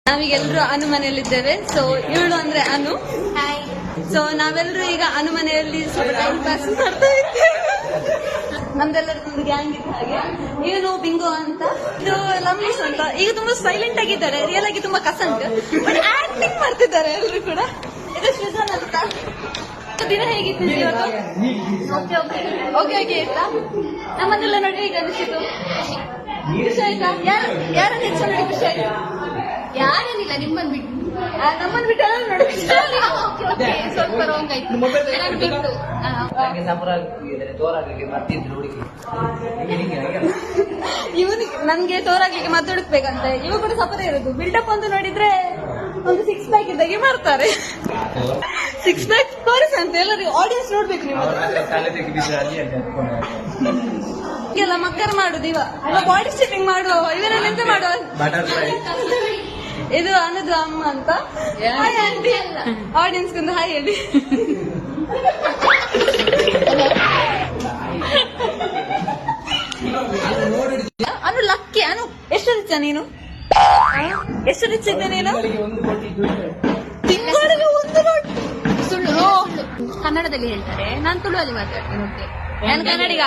ನಾವೀಗೆಲ್ಲರೂ ಅನು ಮನೆಯಲ್ಲಿದ್ದೇವೆ. So ಇವಳು ಅಂದ್ರೆ ಅನು. Hi. So ನಾವೆಲ್ಲರೂ ಈಗ ಅನು ಮನೆಯಲ್ಲಿ ಸ್ವಲ್ಪ ಟೈಮ್ ಪಾಸ್ ಮಾಡ್ತಾ ಇದ್ದೇವೆ. ನಮ್ದೆಲ್ಲರದೊಂದು ಗ್ಯಾಂಗ್ ಇದೆ ಹಾಗೆ. ಇವನು ಬಿಂಗೋ ಅಂತ, ಇದು ಲಂಬೀಸ್ ಅಂತ. ಈಗ ತುಂಬಾ ಸೈಲೆಂಟ್ ಆಗಿದ್ದಾರೆ, ರಿಯಲ್ ಆಗಿ ತುಂಬಾ ಕಸಂಟ್, ಬಟ್ ಆಕ್ಟಿಂಗ್ ಮಾಡ್ತಿದ್ದಾರೆ ಎಲ್ಲರೂ ಕೂಡ. ಇದು ಸೃಜನ್ ಅಂತ. ದಿನ ಹೇಗಿತ್ತು ಇವತ್ತು? ಓಕೆ ಆಯ್ತಾ? ನಮ್ಮನ್ನೆಲ್ಲ ನೋಡಿ ಹೇಗೆ ಅನಿಸಿತು? ಖುಷಿ ಆಯ್ತಾ? ಯಾರನ್ನ ಹೆಚ್ಚು ನೋಡಿ ಖುಷಿ ಆಯ್ತು? ಯಾರೇನಿಲ್ಲ, ನಿಮ್ಮನ್ ಬಿಟ್ಟು. ನಮ್ಮನ್ನು ಬಿಟ್ಟು ಎಲ್ಲ ನೋಡಿ ಸ್ವಲ್ಪ ರಾಂಗ್ ಆಯ್ತು. ಬಿಟ್ಟು ಇವನಿಗೆ ನನ್ಗೆ ತೋರಾಗ್ಲಿಕ್ಕೆ ಮತ್ತೆ ಹುಡುಕ್ಬೇಕಂತೆ. ಇವ ಕೂಡ ಸಪರ ಇರೋದು. ಬಿಲ್ಡಪ್ ಅಂತ ನೋಡಿದ್ರೆ ಒಂದು 6 ಪ್ಯಾಕ್ ಇದ್ದಾಗೆ ಮಾಡ್ತಾರೆ. 6 ಪ್ಯಾಕ್ ತೋರಿಸ ಅಂತ ಎಲ್ಲರಿಗೂ ಆಡಿಯನ್ಸ್ ನೋಡ್ಬೇಕು. ನೀವು ಎಲ್ಲ ಮಕ್ಕರ್ ಮಾಡುದು ಇವ ಬಾಡಿ ಸ್ಟಿಚಿಂಗ್ ಮಾಡುವ, ಇವರಲ್ಲಿ ಎಂತ ಮಾಡುವ. ಇದು ಅನ್ನದು ಅಮ್ಮ ಅಂತ. ಹಾಯ್ ಆಂಟಿ, ಆಡಿಯನ್ಸ್ ಗೊಂದು ಹಾಯ್ ಹೇಳಿ. ಅನು ಲಕ್ಕಿ. ಅನು ಎಷ್ಟು ರಿಚ ನೀನು? ಎಷ್ಟು ರಿಚ್ ಇದ್ದೆ ನೀನು? ತಿಂಗಳಿಗೆ 1 ಕೋಟಿ. ಸುಳ್ಳು ಕನ್ನಡದಲ್ಲಿ ಹೇಳ್ತಾರೆ, ನಾನು ತುಳುವಲ್ಲಿ ಮಾತಾಡ್ತೀನಿ. ಓಕೆ, ನಾನು ಕನ್ನಡಿಗ.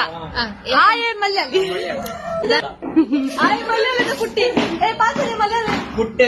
ಆಯ್ ಮಲ್ಯಾಳಿ, ಆಯ್ ಮಲ್ಯಾಳದ ಪುಟ್ಟಿ. ಪಾತ್ರೆ ಮಲ್ಯಾಳ ಪುಟ್ಟೆ